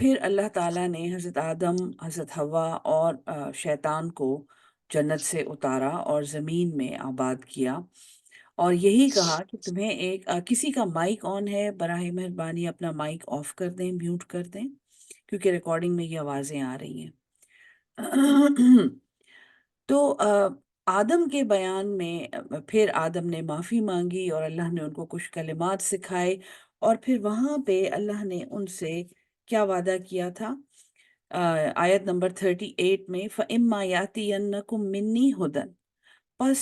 پھر اللہ تعالیٰ نے حضرت آدم، حضرت حوا اور شیطان کو جنت سے اتارا اور زمین میں آباد کیا، اور یہی کہا کہ تمہیں ایک کسی کا مائک آن ہے، براہ مہربانی اپنا مائک آف کر دیں، میوٹ کر دیں، کیونکہ ریکارڈنگ میں یہ آوازیں آ رہی ہیں۔ تو آدم کے بیان میں پھر آدم نے معافی مانگی اور اللہ نے ان کو کچھ کلمات سکھائے، اور پھر وہاں پہ اللہ نے ان سے کیا وعدہ کیا تھا؟ آیت نمبر 38 میں فَإِمَّا يَأْتِيَنَّكُم مِّنِّي هُدًى، پس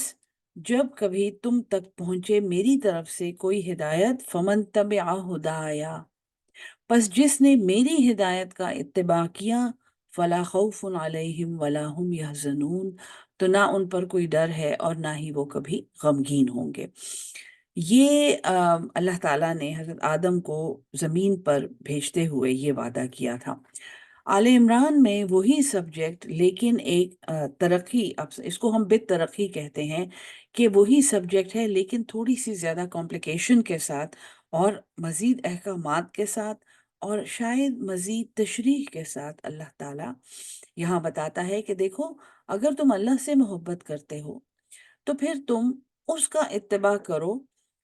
جب کبھی تم تک پہنچے میری طرف سے کوئی ہدایت، فَمَن تَبِعَ هُدَايَا، پس جس نے میری ہدایت کا اتباع کیا، فلا خوف علیہم ولا هم یحزنون، تو نہ ان پر کوئی ڈر ہے اور نہ ہی وہ کبھی غمگین ہوں گے۔ یہ اللہ تعالیٰ نے حضرت آدم کو زمین پر بھیجتے ہوئے یہ وعدہ کیا تھا۔ آل عمران میں وہی سبجیکٹ، لیکن ایک ترقی، اب اس کو ہم بت ترقی کہتے ہیں، کہ وہی سبجیکٹ ہے لیکن تھوڑی سی زیادہ کمپلیکیشن کے ساتھ اور مزید احکامات کے ساتھ اور شاید مزید تشریح کے ساتھ اللہ تعالیٰ یہاں بتاتا ہے کہ دیکھو، اگر تم اللہ سے محبت کرتے ہو تو پھر تم اس کا اتباع کرو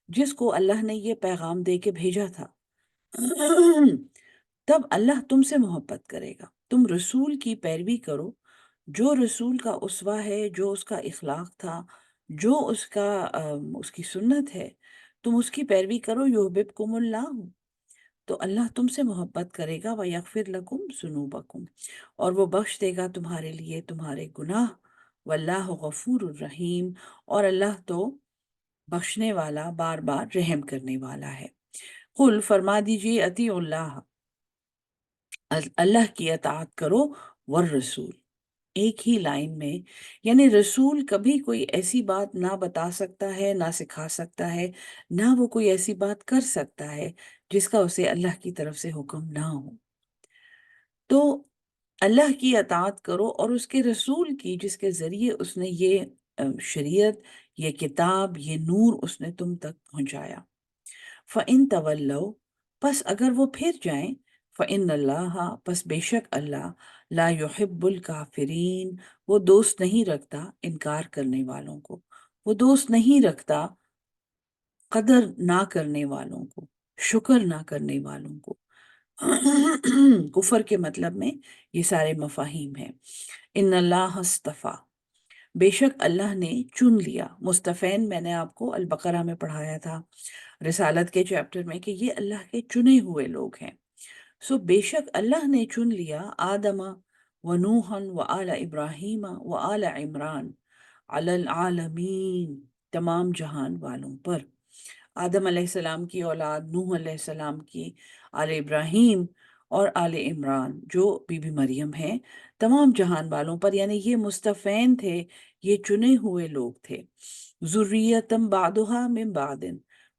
جس کو اللہ نے یہ پیغام دے کے بھیجا تھا، تب اللہ تم سے محبت کرے گا۔ تم رسول کی پیروی کرو، جو رسول کا اسوہ ہے، جو اس کا اخلاق تھا، جو اس کی سنت ہے، تم اس کی پیروی کرو۔ یحببکم اللہ، تو اللہ تم سے محبت کرے گا، وَيَغْفِرْ لَكُمْ ذُنُوبَكُمْ، اور وہ بخش دے گا تمہارے لیے تمہارے گناہ، واللہ غفور الرحیم، اور اللہ تو بخشنے والا، بار بار رحم کرنے والا ہے۔ قل، فرما دیجئے، اطیعوا اللہ، اللہ کی اطاعت کرو، والرسول، ایک ہی لائن میں، یعنی رسول کبھی کوئی ایسی بات نہ بتا سکتا ہے، نہ سکھا سکتا ہے، نہ وہ کوئی ایسی بات کر سکتا ہے جس کا اسے اللہ کی طرف سے حکم نہ ہو۔ تو اللہ کی اطاعت کرو اور اس کے رسول کی، جس کے ذریعے اس نے یہ شریعت، یہ کتاب، یہ نور اس نے تم تک پہنچایا۔ فَإِن تَوَلَّوْا، پس اگر وہ پھر جائیں، فَإِنَّ اللَّهَ، پس بے شک اللہ، لا يحب الکافرین، وہ دوست نہیں رکھتا انکار کرنے والوں کو، وہ دوست نہیں رکھتا قدر نہ کرنے والوں کو، شکر نہ کرنے والوں کو۔ کفر کے مطلب میں یہ سارے مفاہیم ہیں۔ ان اللہ اصطفیٰ، بے شک اللہ نے چن لیا۔ مصطفین میں نے آپ کو البقرہ میں پڑھایا تھا، رسالت کے چیپٹر میں، کہ یہ اللہ کے چنے ہوئے لوگ ہیں۔ سو بے شک اللہ نے چن لیا آدم و نوحا و آل ابراہیم و آل عمران علی العالمین، تمام جہان والوں پر۔ آدم علیہ السلام کی اولاد، نوح علیہ السلام کی، آل ابراہیم اور آل عمران جو بی بی مریم ہیں، تمام جہان والوں پر، یعنی یہ مصطفین تھے، یہ چنے ہوئے لوگ تھے۔ ذریتم بعدها من بعد،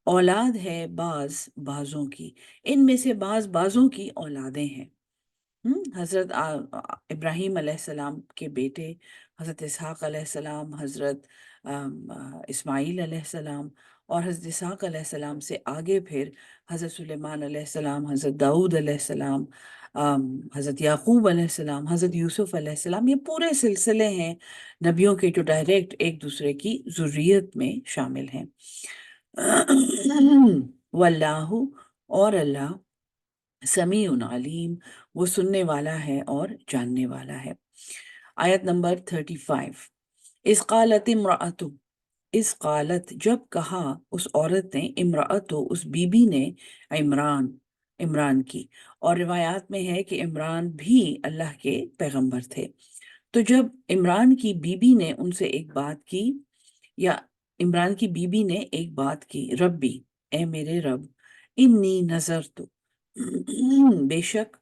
اولاد ہے بعض بعضوں کی، ان میں سے بعض بعضوں کی اولادیں ہیں۔ حضرت ابراہیم علیہ السلام کے بیٹے حضرت اسحاق علیہ السلام، حضرت اسماعیل علیہ السلام، اور حضرت اسحاق علیہ السلام سے آگے پھر حضرت سلیمان علیہ السلام، حضرت داؤد علیہ السلام، حضرت یعقوب علیہ السلام، حضرت یوسف علیہ السلام، یہ پورے سلسلے ہیں نبیوں کے جو ڈائریکٹ ایک دوسرے کی ذریت میں شامل ہیں۔ واللہ، اور اللہ، سمیع علیم، وہ سننے والا ہے اور جاننے والا ہے۔ آیت نمبر 35، اذ قالت امرأۃ، اس قالت، جب کہا اس عورت نے، امرأت، اس بی بی نے، عمران کی، اور روایات میں ہے کہ عمران بھی اللہ کے پیغمبر تھے۔ تو جب عمران کی بی بی نے ان سے ایک بات کی، یا عمران کی بی بی نے ایک بات کی، ربی، اے میرے رب، انی نظرت، بے شک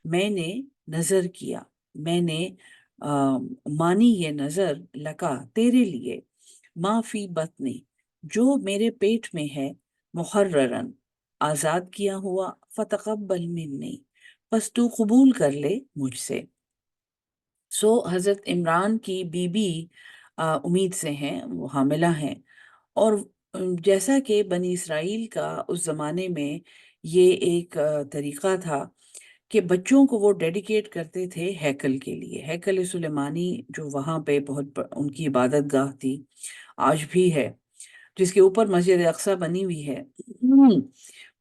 میں نے نظر کیا، میں نے مانی یہ نظر، لکا، تیرے لیے، ما فی بطنی، جو میرے پیٹ میں ہے، محررن، آزاد کیا ہوا، فتقبل منی، پس تو قبول کر لے مجھ سے۔ سو حضرت عمران کی بی بی امید سے ہیں، وہ حاملہ ہیں، اور جیسا کہ بنی اسرائیل کا اس زمانے میں یہ ایک طریقہ تھا کہ بچوں کو وہ ڈیڈیکیٹ کرتے تھے ہیکل کے لیے. ہیکل سلیمانی جو وہاں پہ بہت ان کی عبادت گاہ تھی، آج بھی ہے، جس کے اوپر مسجد اقصی بنی ہوئی ہے.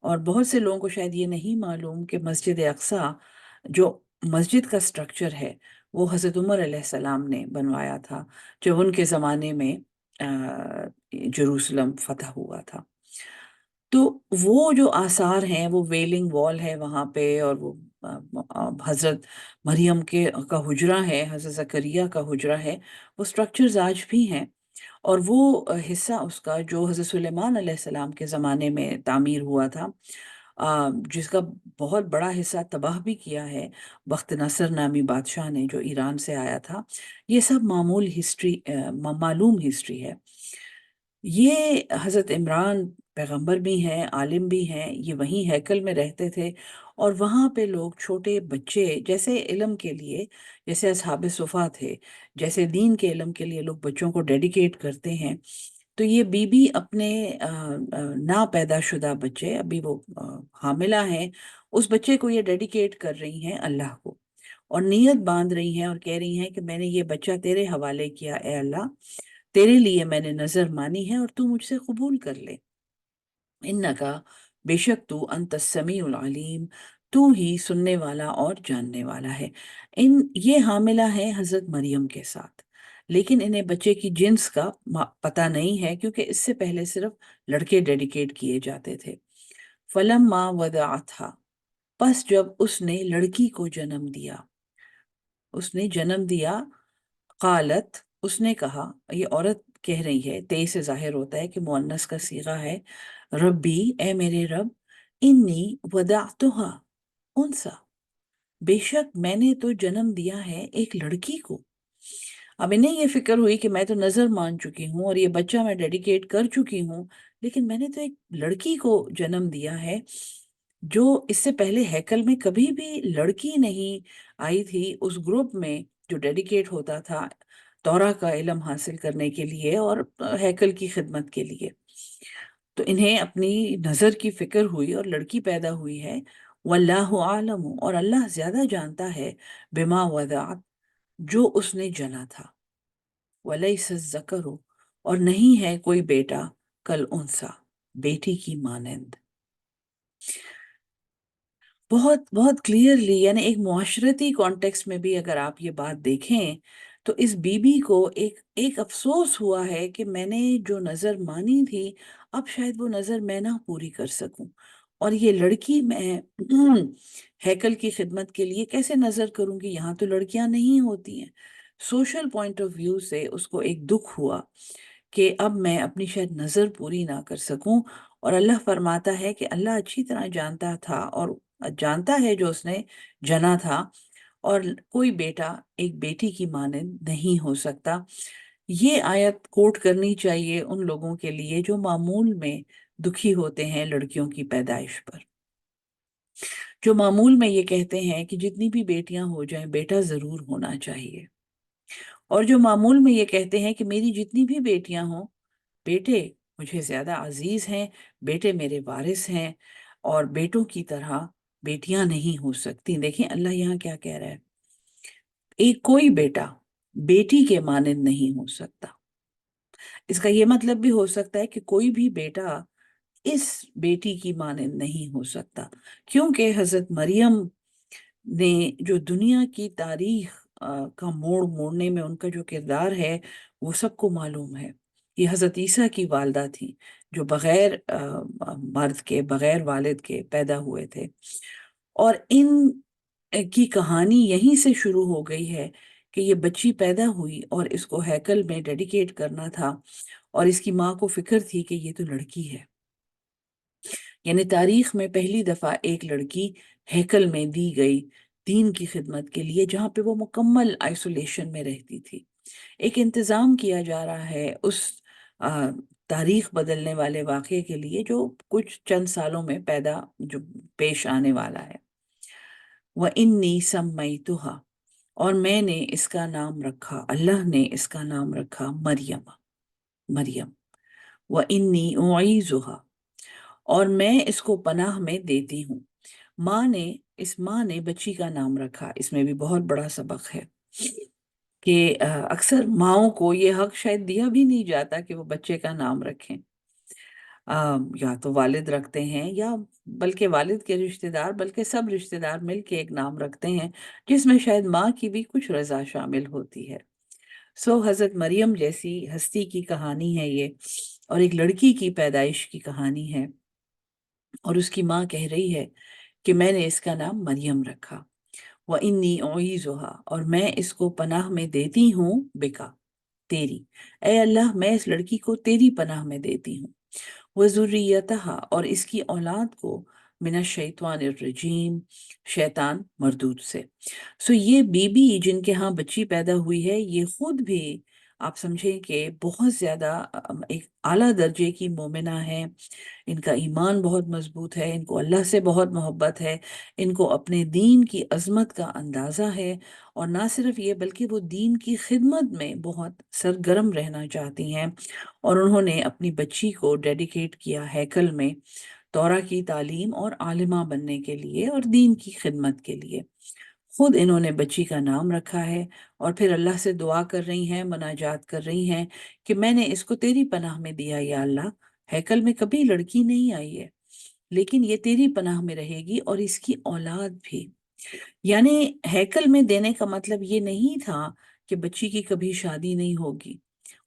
اور بہت سے لوگوں کو شاید یہ نہیں معلوم کہ مسجد اقصی جو مسجد کا سٹرکچر ہے وہ حضرت عمر علیہ السلام نے بنوایا تھا جب ان کے زمانے میں جروسلم فتح ہوا تھا. تو وہ جو آثار ہیں، وہ ویلنگ وال ہے وہاں پہ، اور وہ حضرت مریم کا حجرہ ہے، حضرت زکریا کا حجرہ ہے، وہ سٹرکچرز آج بھی ہیں. اور وہ حصہ اس کا جو حضرت سلیمان علیہ السلام کے زمانے میں تعمیر ہوا تھا، جس کا بہت بڑا حصہ تباہ بھی کیا ہے بخت نصر نامی بادشاہ نے جو ایران سے آیا تھا. یہ سب معلوم ہسٹری ہے. یہ حضرت عمران پیغمبر بھی ہیں، عالم بھی ہیں، یہ وہیں ہیکل میں رہتے تھے، اور وہاں پہ لوگ چھوٹے بچے جیسے علم کے لیے، جیسے اصحاب صفا تھے، جیسے دین کے علم کے لیے لوگ بچوں کو ڈیڈیکیٹ کرتے ہیں. تو یہ بی بی اپنے نا پیدا شدہ بچے، ابھی وہ حاملہ ہیں، اس بچے کو یہ ڈیڈیکیٹ کر رہی ہیں اللہ کو، اور نیت باندھ رہی ہیں اور کہہ رہی ہیں کہ میں نے یہ بچہ تیرے حوالے کیا اے اللہ، تیرے لیے میں نے نظر مانی ہے اور تو مجھ سے قبول کر لے. انکا، بے شک تو، انت السمیع العلیم، تو ہی سننے والا اور جاننے والا ہے. یہ حاملہ ہے حضرت مریم کے ساتھ، لیکن انہیں بچے کی جنس کا پتہ نہیں ہے، کیونکہ اس سے پہلے صرف لڑکے ڈیڈیکیٹ کیے جاتے تھے. فلما وضعتھا، پس جب اس نے لڑکی کو جنم دیا، قالت، اس نے کہا، یہ عورت کہہ رہی ہے، تے سے ظاہر ہوتا ہے کہ مؤنث کا صیغہ ہے، ربی، اے میرے رب، انی وضعتھا انثی، بے شک میں نے تو جنم دیا ہے ایک لڑکی کو. اب انہیں یہ فکر ہوئی کہ میں تو نظر مان چکی ہوں اور یہ بچہ میں ڈیڈیکیٹ کر چکی ہوں، لیکن میں نے تو ایک لڑکی کو جنم دیا ہے جو اس سے پہلے ہیکل میں کبھی بھی لڑکی نہیں آئی تھی اس گروپ میں جو ڈیڈیکیٹ ہوتا تھا تورا کا علم حاصل کرنے کے لیے اور ہیکل کی خدمت کے لیے. تو انہیں اپنی نظر کی فکر ہوئی اور لڑکی پیدا ہوئی ہے. واللہ عالم، اور اللہ زیادہ جانتا ہے، بما وضعت، جو اس نے جنا تھا. ولیس الذکر، اور نہیں ہے کوئی بیٹا، کل انثی، بیٹی کی مانند. بہت بہت کلیئرلی، یعنی ایک معاشرتی کانٹیکس میں بھی اگر آپ یہ بات دیکھیں تو اس بی بی کو ایک افسوس ہوا ہے کہ میں نے جو نظر مانی تھی اب شاید وہ نظر میں نہ پوری کر سکوں، اور یہ لڑکی میں ہیکل کی خدمت کے لیے کیسے نظر کروں گی، یہاں تو لڑکیاں نہیں ہوتی ہیں. سوشل پوائنٹ آف ویو سے اس کو ایک دکھ ہوا کہ اب میں اپنی شاید نظر پوری نہ کر سکوں. اور اللہ فرماتا ہے کہ اللہ اچھی طرح جانتا تھا اور جانتا ہے جو اس نے جنا تھا، اور کوئی بیٹا ایک بیٹی کی مانند نہیں ہو سکتا. یہ آیت کوٹ کرنی چاہیے ان لوگوں کے لیے جو معمول میں دکھی ہوتے ہیں لڑکیوں کی پیدائش پر، جو معمول میں یہ کہتے ہیں کہ جتنی بھی بیٹیاں ہو جائیں بیٹا ضرور ہونا چاہیے، اور جو معمول میں یہ کہتے ہیں کہ میری جتنی بھی بیٹیاں ہوں، بیٹے مجھے زیادہ عزیز ہیں، بیٹے میرے وارث ہیں، اور بیٹوں کی طرح بیٹیاں نہیں ہو سکتی. دیکھیں اللہ یہاں کیا کہہ رہا ہے، ایک کوئی بیٹا بیٹی کے مانند نہیں ہو سکتا. اس کا یہ مطلب بھی ہو سکتا ہے کہ کوئی بھی بیٹا اس بیٹی کی مانند نہیں ہو سکتا، کیونکہ حضرت مریم نے جو دنیا کی تاریخ کا موڑنے میں ان کا جو کردار ہے وہ سب کو معلوم ہے. یہ حضرت عیسیٰ کی والدہ تھی جو بغیر مرد کے، بغیر والد کے پیدا ہوئے تھے، اور ان کی کہانی یہیں سے شروع ہو گئی ہے کہ یہ بچی پیدا ہوئی اور اس کو ہیکل میں ڈیڈیکیٹ کرنا تھا، اور اس کی ماں کو فکر تھی کہ یہ تو لڑکی ہے. یعنی تاریخ میں پہلی دفعہ ایک لڑکی ہیکل میں دی گئی دین کی خدمت کے لیے، جہاں پہ وہ مکمل آئسولیشن میں رہتی تھی. ایک انتظام کیا جا رہا ہے اس تاریخ بدلنے والے واقعے کے لیے جو کچھ چند سالوں میں جو پیش آنے والا ہے. وَإِنِّي سَمَّيْتُهَا، اور میں نے اس کا نام رکھا، اللہ نے اس کا نام رکھا مریم. وَإِنِّي أُعِيذُهَا، اور میں اس کو پناہ میں دیتی ہوں. ماں نے اس ماں نے بچی کا نام رکھا۔ اس میں بھی بہت بڑا سبق ہے کہ اکثر ماؤں کو یہ حق شاید دیا بھی نہیں جاتا کہ وہ بچے کا نام رکھیں۔ یا تو والد رکھتے ہیں، یا بلکہ والد کے رشتہ دار، بلکہ سب رشتہ دار مل کے ایک نام رکھتے ہیں جس میں شاید ماں کی بھی کچھ رضا شامل ہوتی ہے۔ حضرت مریم جیسی ہستی کی کہانی ہے یہ، اور ایک لڑکی کی پیدائش کی کہانی ہے، اور اس کی ماں کہہ رہی ہے کہ میں نے اس کا نام مریم رکھا، وَإِنِّي أُعِيذُهَا، اور میں اس کو پناہ میں دیتی ہوں بکا، تیری، اے اللہ میں اس لڑکی کو تیری پناہ میں دیتی ہوں، وَذُرِّيَّتَهَا، اور اس کی اولاد کو، من الشیطان الرجیم، شیطان مردود سے۔ یہ بی بی جن کے ہاں بچی پیدا ہوئی ہے، یہ خود بھی آپ سمجھیں کہ بہت زیادہ ایک اعلیٰ درجے کی مومنہ ہے، ان کا ایمان بہت مضبوط ہے، ان کو اللہ سے بہت محبت ہے، ان کو اپنے دین کی عظمت کا اندازہ ہے، اور نہ صرف یہ بلکہ وہ دین کی خدمت میں بہت سرگرم رہنا چاہتی ہیں، اور انہوں نے اپنی بچی کو ڈیڈیکیٹ کیا ہیکل میں تورا کی تعلیم اور عالمہ بننے کے لیے اور دین کی خدمت کے لیے۔ خود انہوں نے بچی کا نام رکھا ہے، اور پھر اللہ سے دعا کر رہی ہیں، مناجات کر رہی ہیں کہ میں نے اس کو تیری پناہ میں دیا یا اللہ، ہیکل میں کبھی لڑکی نہیں آئی ہے، لیکن یہ تیری پناہ میں رہے گی، اور اس کی اولاد بھی۔ یعنی ہیکل میں دینے کا مطلب یہ نہیں تھا کہ بچی کی کبھی شادی نہیں ہوگی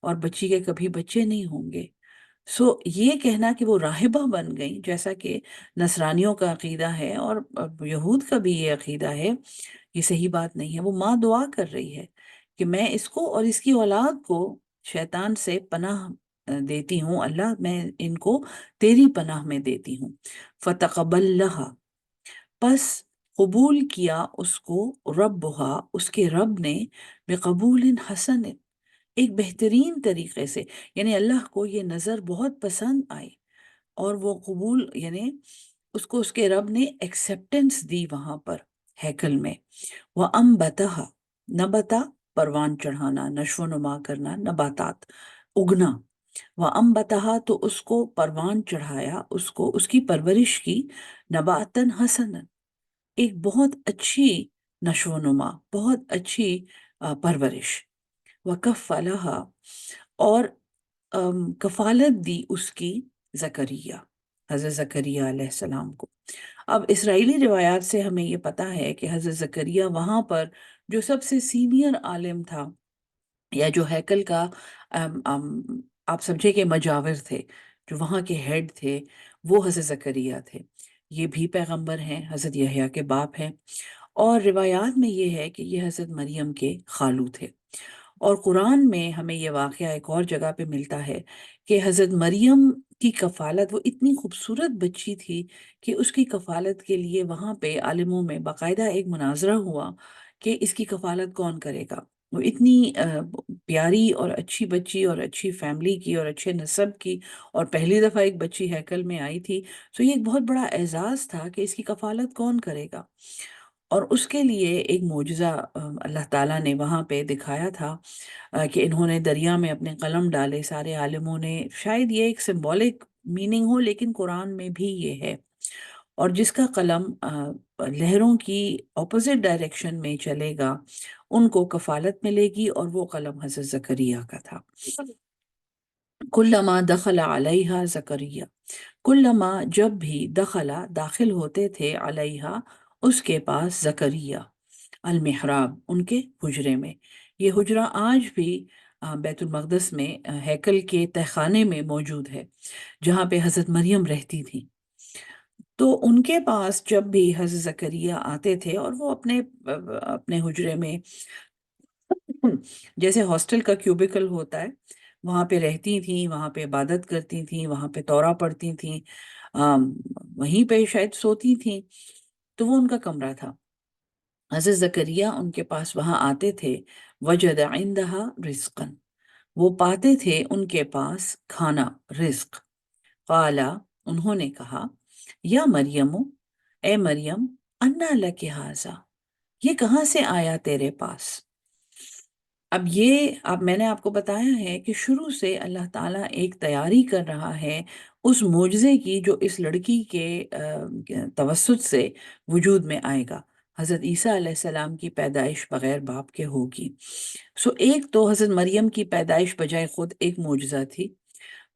اور بچی کے کبھی بچے نہیں ہوں گے۔ یہ کہنا کہ وہ راہبہ بن گئیں، جیسا کہ نصرانیوں کا عقیدہ ہے اور یہود کا بھی یہ عقیدہ ہے، یہ صحیح بات نہیں ہے۔ وہ ماں دعا کر رہی ہے کہ میں اس کو اور اس کی اولاد کو شیطان سے پناہ دیتی ہوں، اللہ میں ان کو تیری پناہ میں دیتی ہوں۔ فَتَقَبَّلَّهَا، پس قبول کیا اس کو، ربها، اس کے رب نے، بقبول حسن، ایک بہترین طریقے سے، یعنی اللہ کو یہ نظر بہت پسند آئی، اور وہ قبول، یعنی اس کو اس کے رب نے ایکسیپٹنس دی وہاں پر ہیکل میں۔ وَأَنبَتَهَا، نبتا پروان چڑھانا، نشو و نما کرنا، نباتات، اگنا، وَأَنبَتَهَا، تو اس کو پروان چڑھایا، اس کو اس کی پرورش کی، نباتن حسن، ایک بہت اچھی نشو و نما، بہت اچھی پرورش۔ وَكَفَّلَهَا، اور کفالت دی اس کی، زکریا، حضرت زکریا علیہ السلام کو۔ اب اسرائیلی روایات سے ہمیں یہ پتا ہے کہ حضرت زکریا وہاں پر جو سب سے سینئر عالم تھا، یا جو ہیکل کا آپ سمجھے کہ مجاور تھے، جو وہاں کے ہیڈ تھے، وہ حضرت زکریا تھے۔ یہ بھی پیغمبر ہیں، حضرت یحییٰ کے باپ ہیں، اور روایات میں یہ ہے کہ یہ حضرت مریم کے خالو تھے۔ اور قرآن میں ہمیں یہ واقعہ ایک اور جگہ پہ ملتا ہے کہ حضرت مریم کی کفالت، وہ اتنی خوبصورت بچی تھی کہ اس کی کفالت کے لیے وہاں پہ عالموں میں باقاعدہ ایک مناظرہ ہوا کہ اس کی کفالت کون کرے گا۔ وہ اتنی پیاری اور اچھی بچی، اور اچھی فیملی کی، اور اچھے نسب کی، اور پہلی دفعہ ایک بچی ہیکل میں آئی تھی، یہ ایک بہت بڑا اعزاز تھا کہ اس کی کفالت کون کرے گا۔ اور اس کے لیے ایک معجزہ اللہ تعالیٰ نے وہاں پہ دکھایا تھا کہ انہوں نے دریا میں اپنے قلم ڈالے، سارے عالموں نے، شاید یہ ایک سمبولک میننگ ہو لیکن قرآن میں بھی یہ ہے، اور جس کا قلم لہروں کی اپوزٹ ڈائریکشن میں چلے گا ان کو کفالت ملے گی، اور وہ قلم حضرت زکریا کا تھا۔ کلما دخل علیہا زکریا، کلما جب بھی، دخلا داخل ہوتے تھے، علیہا اس کے پاس، زکریا، المحراب ان کے حجرے میں۔ یہ حجرہ آج بھی بیت المقدس میں ہیکل کے تہخانے میں موجود ہے، جہاں پہ حضرت مریم رہتی تھی۔ تو ان کے پاس جب بھی حضرت زکریا آتے تھے، اور وہ اپنے حجرے میں، جیسے ہاسٹل کا کیوبیکل ہوتا ہے، وہاں پہ رہتی تھیں، وہاں پہ عبادت کرتی تھیں، وہاں پہ تورا پڑھتی تھیں، وہیں پہ شاید سوتی تھیں، تو وہ ان کا کمرہ تھا۔ حضرت زکریا ان کے پاس وہاں آتے تھے، وجد عندہا رزقا، وہ پاتے تھے ان کے پاس کھانا، رزق۔ قالا، انہوں نے کہا، یا مریم، اے مریم، انا لک ھذا، یہ کہاں سے آیا تیرے پاس؟ اب میں نے آپ کو بتایا ہے کہ شروع سے اللہ تعالیٰ ایک تیاری کر رہا ہے اس معجزے کی جو اس لڑکی کے توسط سے وجود میں آئے گا۔ حضرت عیسیٰ علیہ السلام کی پیدائش بغیر باپ کے ہوگی۔ ایک تو حضرت مریم کی پیدائش بجائے خود ایک معجزہ تھی،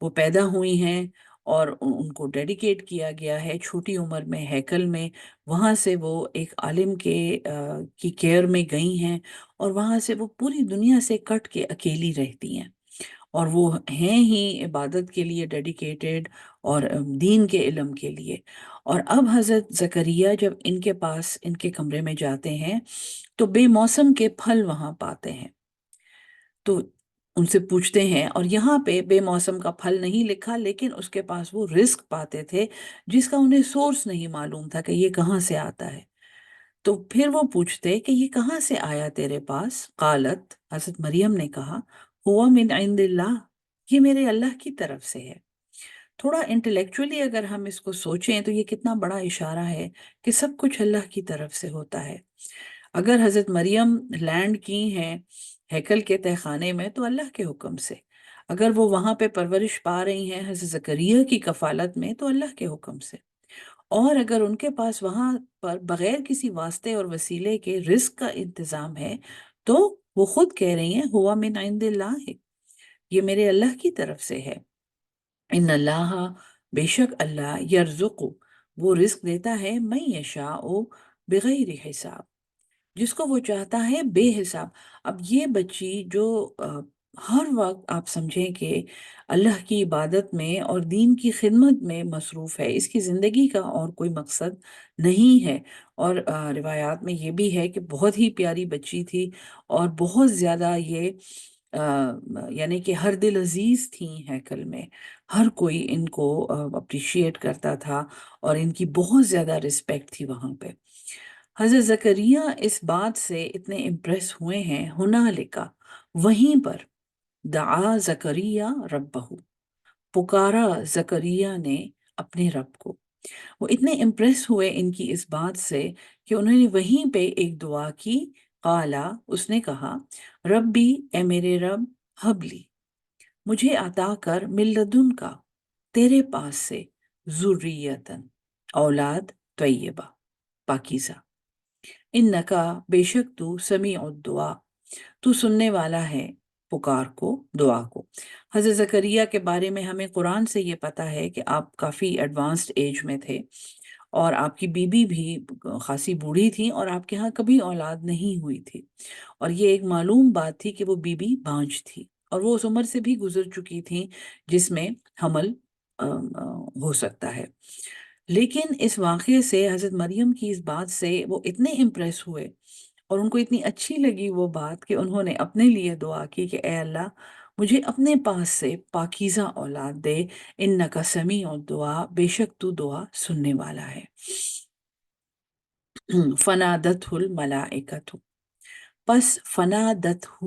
وہ پیدا ہوئی ہیں اور ان کو ڈیڈیکیٹ کیا گیا ہے چھوٹی عمر میں ہیکل میں، وہاں سے وہ ایک عالم کی کیئر میں گئی ہیں، اور وہاں سے وہ پوری دنیا سے کٹ کے اکیلی رہتی ہیں، اور وہ ہیں ہی عبادت کے لیے ڈیڈیکیٹڈ اور دین کے علم کے لیے۔ اور اب حضرت زکریا جب ان کے پاس ان کے کمرے میں جاتے ہیں تو بے موسم کے پھل وہاں پاتے ہیں، تو ان سے پوچھتے ہیں، اور یہاں پہ بے موسم کا پھل نہیں لکھا، لیکن اس کے پاس وہ رزق پاتے تھے جس کا انہیں سورس نہیں معلوم تھا کہ یہ کہاں سے آتا ہے۔ تو پھر وہ پوچھتے کہ یہ کہاں سے آیا تیرے پاس؟ قالت، حضرت مریم نے کہا، ہوا من عند اللہ، یہ میرے اللہ کی طرف سے ہے۔ تھوڑا انٹلیکچولی اگر ہم اس کو سوچیں تو یہ کتنا بڑا اشارہ ہے کہ سب کچھ اللہ کی طرف سے ہوتا ہے۔ اگر حضرت مریم لینڈ کی ہیں ہیکل کے تہ خانے میں تو اللہ کے حکم سے، اگر وہ وہاں پہ پرورش پا رہی ہیں حضرت زکریا کی کفالت میں تو اللہ کے حکم سے، اور اگر ان کے پاس وہاں پر بغیر کسی واسطے اور وسیلے کے رزق کا انتظام ہے تو وہ خود کہہ رہی ہیں ہوا من عند اللہ، یہ میرے اللہ کی طرف سے ہے۔ ان اللہ، بے شک اللہ، یرزق، وہ رزق دیتا ہے، من یشاء، بغیر حساب، جس کو وہ چاہتا ہے بے حساب۔ اب یہ بچی جو ہر وقت آپ سمجھیں کہ اللہ کی عبادت میں اور دین کی خدمت میں مصروف ہے، اس کی زندگی کا اور کوئی مقصد نہیں ہے، اور روایات میں یہ بھی ہے کہ بہت ہی پیاری بچی تھی، اور بہت زیادہ یہ یعنی کہ ہر دل عزیز تھیں ہیکل میں، ہر کوئی ان کو اپریشیٹ کرتا تھا، اور ان کی بہت زیادہ رسپیکٹ تھی وہاں پہ۔ حضرت زکریا اس بات سے اتنے امپریس ہوئے ہیں، ہنالکا، وہیں پر، دعا زکریا ربہ، پکارا زکریا نے اپنے رب کو۔ وہ اتنے امپریس ہوئے ان کی اس بات سے کہ انہوں نے وہیں پہ ایک دعا کی، قالا، اس نے کہا، ربی، اے میرے رب، حبلی، مجھے عطا کر، من لدن کا، تیرے پاس سے، ذریتن، اولاد، طیبہ، پاکیزہ، انکا، بے شک تو، سمیع الدعا، تو سننے والا ہے پکار کو، دعا کو۔ حضرت زکریا کے بارے میں ہمیں قرآن سے یہ پتا ہے کہ آپ کافی ایڈوانسڈ ایج میں تھے، اور آپ کی بیوی بھی خاصی بوڑھی تھی، اور آپ کے ہاں کبھی اولاد نہیں ہوئی تھی، اور یہ ایک معلوم بات تھی کہ وہ بیوی بانجھ تھی، اور وہ اس عمر سے بھی گزر چکی تھی جس میں حمل ہو سکتا ہے۔ لیکن اس واقعے سے، حضرت مریم کی اس بات سے وہ اتنے امپریس ہوئے، اور ان کو اتنی اچھی لگی وہ بات کہ انہوں نے اپنے لیے دعا کی کہ اے اللہ، مجھے اپنے پاس سے پاکیزہ اولاد دے، انکا سمیع الدعا، بے شک تو دعا سننے والا ہے۔ فنادتہ الملائکۃ، پس فنادتہ،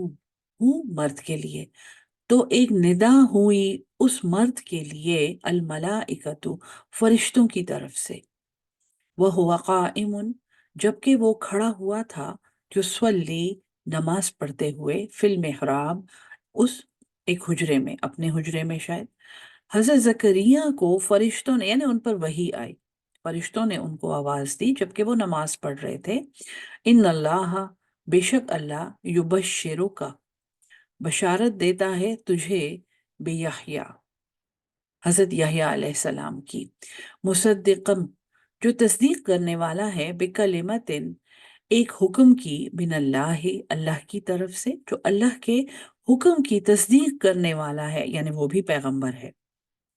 مرد کے لیے، تو ایک ندا ہوئی اس مرد کے لیے، الملائکۃ، فرشتوں کی طرف سے، وَهُوَ قَائِمٌ، جبکہ وہ کھڑا ہوا تھا، یصلی، نماز پڑھتے ہوئے، فی المحراب، اس ایک حجرے میں، اپنے حجرے میں شاید۔ حضرت زکریا کو فرشتوں نے، یعنی ان پر وحی آئی، فرشتوں نے ان کو آواز دی جبکہ وہ نماز پڑھ رہے تھے، ان اللہ، بے شک اللہ، یبشرک، بشارت دیتا ہے تجھے، بیحییٰ، حضرت یحییٰ علیہ السلام کی، مصدقم، جو تصدیق کرنے والا ہے، بکلمت، ایک حکم کی، من اللہ، اللہ کی طرف سے، جو اللہ کے حکم کی تصدیق کرنے والا ہے، یعنی وہ بھی پیغمبر ہے،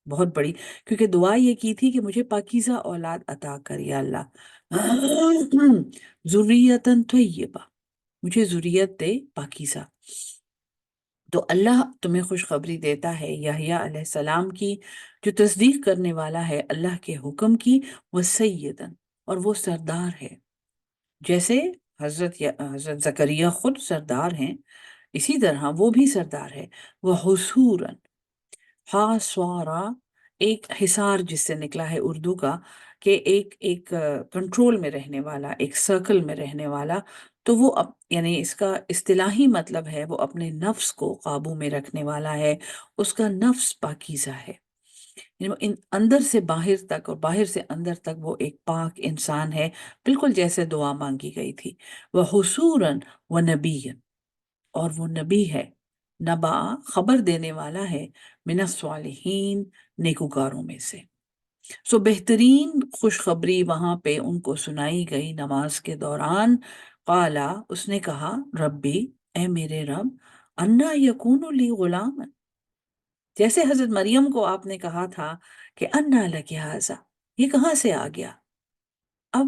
بہت بڑی، کیونکہ دعا یہ کی تھی کہ مجھے پاکیزہ اولاد عطا کر یا اللہ، ذریتن طیبہ، مجھے ذریت دے پاکیزہ۔ تو اللہ تمہیں خوشخبری دیتا ہے یحییٰ علیہ السلام کی، جو تصدیق کرنے والا ہے اللہ کے حکم کی، وہ سیدن، اور وہ سردار ہے، جیسے حضرت زکریا خود سردار ہیں، اسی طرح وہ بھی سردار ہے، وہ حصوراً، سوارا، ایک حصار جس سے نکلا ہے اردو کا، کہ ایک کنٹرول میں رہنے والا، ایک سرکل میں رہنے والا، تو وہ یعنی اس کا اصطلاحی مطلب ہے وہ اپنے نفس کو قابو میں رکھنے والا ہے، اس کا نفس پاکیزہ ہے، یعنی وہ اندر سے باہر تک اور باہر سے اندر تک وہ ایک پاک انسان ہے، بالکل جیسے دعا مانگی گئی تھی۔ وہ حصوراً و نبی، اور وہ نبی ہے، نبا خبر دینے والا ہے، من الصالحین نیکوکاروں میں سے۔ سو بہترین خوشخبری وہاں پہ ان کو سنائی گئی نماز کے دوران۔ قالا، اس نے کہا، ربی، اے میرے رب، انا یکون لی غلام، جیسے حضرت مریم کو آپ نے کہا تھا کہ انا لک ھذا، یہ کہاں سے آ گیا؟ اب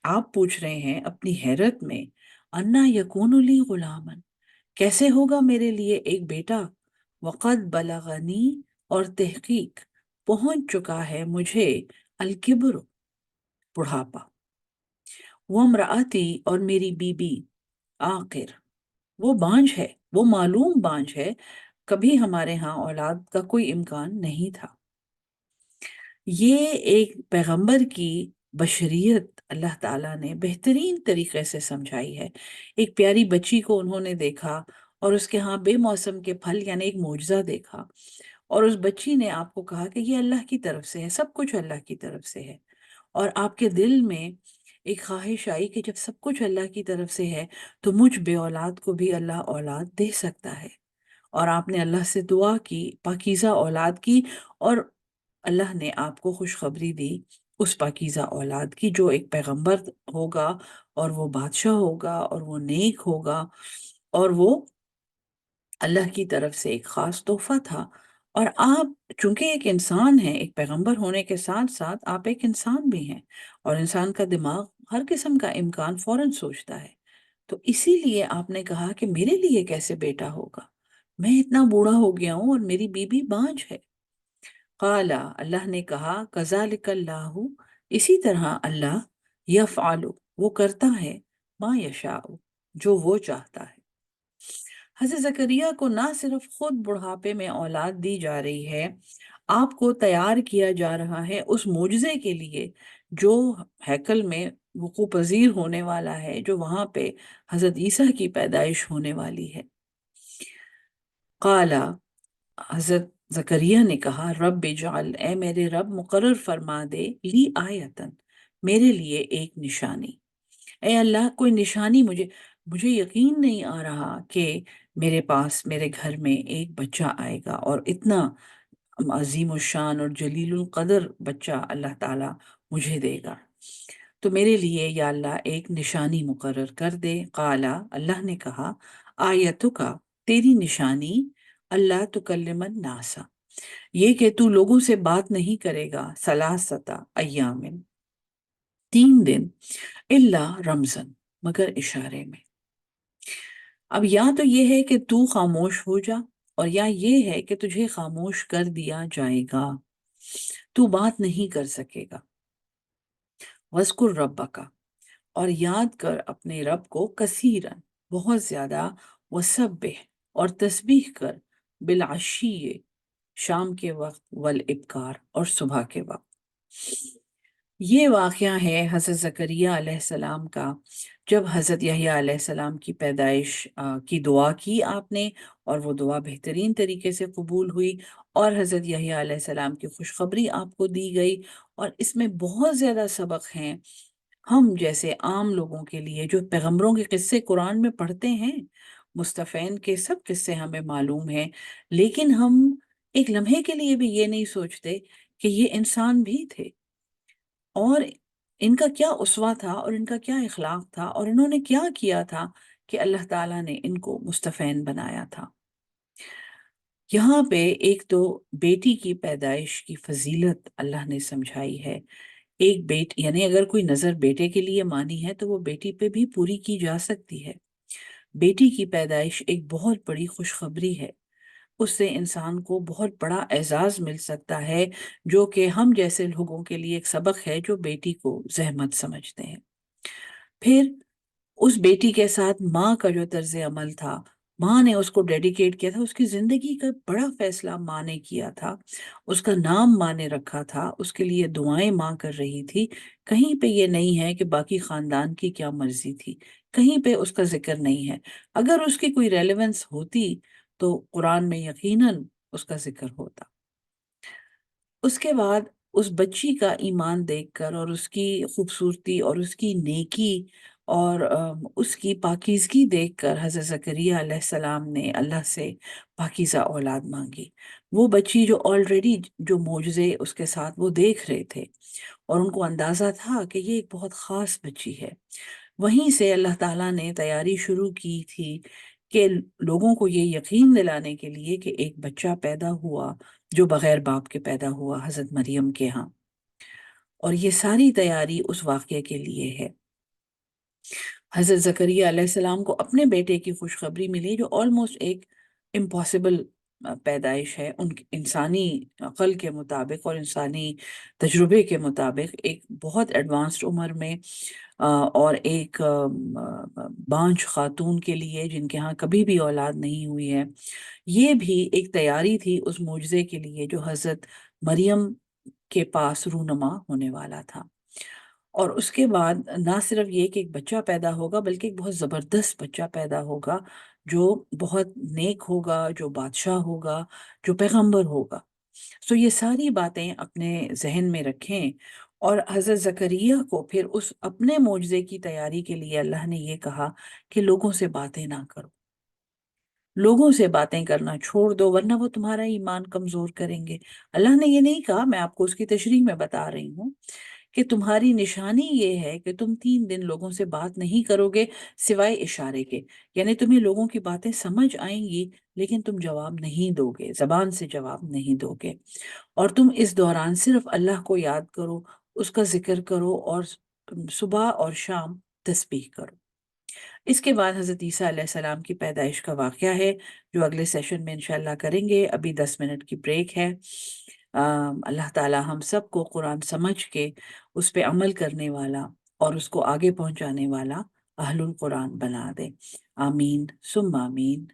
آپ پوچھ رہے ہیں اپنی حیرت میں، انا یکون لی غلام، کیسے ہوگا میرے لیے ایک بیٹا؟ وقد بلغنی، اور تحقیق پہنچ چکا ہے مجھے، الکبر، بڑھاپا، وامرأتی، اور میری بیوی، آخر، وہ بانجھ ہے، وہ معلوم بانجھ ہے، کبھی ہمارے ہاں اولاد کا کوئی امکان نہیں تھا۔ یہ ایک پیغمبر کی بشریت اللہ تعالیٰ نے بہترین طریقے سے سمجھائی ہے۔ ایک پیاری بچی کو انہوں نے دیکھا اور اس کے ہاں بے موسم کے پھل یعنی ایک معجزہ دیکھا، اور اس بچی نے آپ کو کہا کہ یہ اللہ کی طرف سے ہے، سب کچھ اللہ کی طرف سے ہے، اور آپ کے دل میں ایک خواہش آئی کہ جب سب کچھ اللہ کی طرف سے ہے تو مجھ بے اولاد کو بھی اللہ اولاد دے سکتا ہے، اور آپ نے اللہ سے دعا کی، پاکیزہ اولاد کی، اور اللہ نے آپ کو خوشخبری دی اس پاکیزہ اولاد کی جو ایک پیغمبر ہوگا، اور وہ بادشاہ ہوگا، اور وہ نیک ہوگا، اور وہ اللہ کی طرف سے ایک خاص تحفہ تھا۔ اور آپ چونکہ ایک انسان ہیں، ایک پیغمبر ہونے کے ساتھ ساتھ آپ ایک انسان بھی ہیں، اور انسان کا دماغ ہر قسم کا امکان فوراً سوچتا ہے، تو اسی لیے آپ نے کہا کہ میرے لیے کیسے بیٹا ہوگا، میں اتنا بوڑھا ہو گیا ہوں اور میری بیوی بانجھ ہے۔ قالا، اللہ نے کہا، کذالک اللہ، اسی طرح اللہ، یفعل، وہ کرتا ہے، ما یشاء، جو وہ چاہتا ہے۔ حضرت زکریا کو نہ صرف خود بڑھاپے میں اولاد دی جا رہی ہے، آپ کو تیار کیا جا رہا ہے اس معجزے کے لیے جو ہیکل میں وقوع پذیر ہونے والا ہے، جو وہاں پہ حضرت عیسیٰ کی پیدائش ہونے والی ہے۔ قالا، حضرت زکریا نے کہا، رب اجعل، اے میرے رب مقرر فرما دے، لی آیتن، میرے لیے ایک نشانی، اے اللہ کوئی نشانی، مجھے یقین نہیں آ رہا کہ میرے پاس میرے گھر میں ایک بچہ آئے گا، اور اتنا عظیم الشان اور جلیل القدر بچہ اللہ تعالیٰ مجھے دے گا، تو میرے لیے یا اللہ ایک نشانی مقرر کر دے۔ قالا، اللہ نے کہا، آیتک، تیری نشانی، اللہ تکلم الناس، یہ کہ تو لوگوں سے بات نہیں کرے گا، ثلاثۃ ایام، 3 دن، الا رمزن، مگر اشارے میں۔ اب یا تو یہ ہے کہ تو خاموش ہو جا، اور یا یہ ہے کہ تجھے خاموش کر دیا جائے گا، تو بات نہیں کر سکے گا۔ وَاذْكُرْ رَبَّكَ، اور یاد کر اپنے رب کو، کثیرن، بہت زیادہ، وسبح، اور تسبیح کر، بالعشی، شام کے وقت، والابکار، اور صبح کے وقت۔ یہ واقعہ ہے حضرت زکریا علیہ السلام کا، جب حضرت یحییٰ علیہ السلام کی پیدائش کی دعا کی آپ نے، اور وہ دعا بہترین طریقے سے قبول ہوئی، اور حضرت یحییٰ علیہ السلام کی خوشخبری آپ کو دی گئی، اور اس میں بہت زیادہ سبق ہیں ہم جیسے عام لوگوں کے لیے جو پیغمبروں کے قصے قرآن میں پڑھتے ہیں، مصطفین کے سب قصے ہمیں معلوم ہیں، لیکن ہم ایک لمحے کے لیے بھی یہ نہیں سوچتے کہ یہ انسان بھی تھے، اور ان کا کیا اسوہ تھا، اور ان کا کیا اخلاق تھا، اور انہوں نے کیا کیا تھا کہ اللہ تعالیٰ نے ان کو مصطفین بنایا تھا۔ یہاں پہ ایک تو بیٹی کی پیدائش کی فضیلت اللہ نے سمجھائی ہے۔ ایک یعنی اگر کوئی نظر بیٹے کے لیے مانی ہے تو وہ بیٹی پہ بھی پوری کی جا سکتی ہے۔ بیٹی کی پیدائش ایک بہت بڑی خوشخبری ہے، اس سے انسان کو بہت بڑا اعزاز مل سکتا ہے، جو کہ ہم جیسے لوگوں کے لیے ایک سبق ہے جو بیٹی کو زحمت سمجھتے ہیں۔ پھر اس بیٹی کے ساتھ ماں کا جو طرز عمل تھا ماں نے اس کو ڈیڈیکیٹ کیا تھا، اس کی زندگی کا بڑا فیصلہ ماں نے کیا تھا، اس کا نام ماں نے رکھا تھا، اس کے لیے دعائیں ماں کر رہی تھی۔ کہیں پہ یہ نہیں ہے کہ باقی خاندان کی کیا مرضی تھی، کہیں پہ اس کا ذکر نہیں ہے۔ اگر اس کی کوئی ریلیونس ہوتی تو قرآن میں یقیناً اس کا ذکر ہوتا۔ اس کے بعد اس بچی کا ایمان دیکھ کر اور اس کی خوبصورتی اور اس کی نیکی اور اس کی پاکیزگی دیکھ کر حضرت زکریا علیہ السلام نے اللہ سے پاکیزہ اولاد مانگی۔ وہ بچی جو آلریڈی جو معجزے اس کے ساتھ وہ دیکھ رہے تھے اور ان کو اندازہ تھا کہ یہ ایک بہت خاص بچی ہے، وہیں سے اللہ تعالیٰ نے تیاری شروع کی تھی کہ لوگوں کو یہ یقین دلانے کے لیے کہ ایک بچہ پیدا ہوا جو بغیر باپ کے پیدا ہوا حضرت مریم کے ہاں، اور یہ ساری تیاری اس واقعے کے لیے ہے۔ حضرت زکریا علیہ السلام کو اپنے بیٹے کی خوشخبری ملی جو آلموسٹ ایک امپاسبل پیدائش ہے، ان انسانی عقل کے مطابق اور انسانی تجربے کے مطابق ایک بہت ایڈوانسڈ عمر میں اور ایک بانجھ خاتون کے لیے جن کے ہاں کبھی بھی اولاد نہیں ہوئی ہے، یہ بھی ایک تیاری تھی اس معجزے کے لیے جو حضرت مریم کے پاس رونما ہونے والا تھا۔ اور اس کے بعد نہ صرف یہ کہ ایک بچہ پیدا ہوگا بلکہ ایک بہت زبردست بچہ پیدا ہوگا جو بہت نیک ہوگا، جو بادشاہ ہوگا، جو پیغمبر ہوگا۔ سو یہ ساری باتیں اپنے ذہن میں رکھیں، اور حضرت زکریا کو پھر اس اپنے معجزے کی تیاری کے لیے اللہ نے یہ کہا کہ لوگوں سے باتیں نہ کرو، لوگوں سے باتیں کرنا چھوڑ دو ورنہ وہ تمہارا ایمان کمزور کریں گے۔ اللہ نے یہ نہیں کہا، میں آپ کو اس کی تشریح میں بتا رہی ہوں کہ تمہاری نشانی یہ ہے کہ تم 3 دن لوگوں سے بات نہیں کرو گے سوائے اشارے کے، یعنی تمہیں لوگوں کی باتیں سمجھ آئیں گی لیکن تم جواب نہیں دو گے، زبان سے جواب نہیں دو گے، اور تم اس دوران صرف اللہ کو یاد کرو، اس کا ذکر کرو، اور صبح اور شام تسبیح کرو۔ اس کے بعد حضرت عیسیٰ علیہ السلام کی پیدائش کا واقعہ ہے جو اگلے سیشن میں انشاءاللہ کریں گے۔ ابھی 10 منٹ کی بریک ہے۔ اللہ تعالی ہم سب کو قرآن سمجھ کے اس پہ عمل کرنے والا اور اس کو آگے پہنچانے والا اہل القرآن بنا دے۔ آمین ثم آمین۔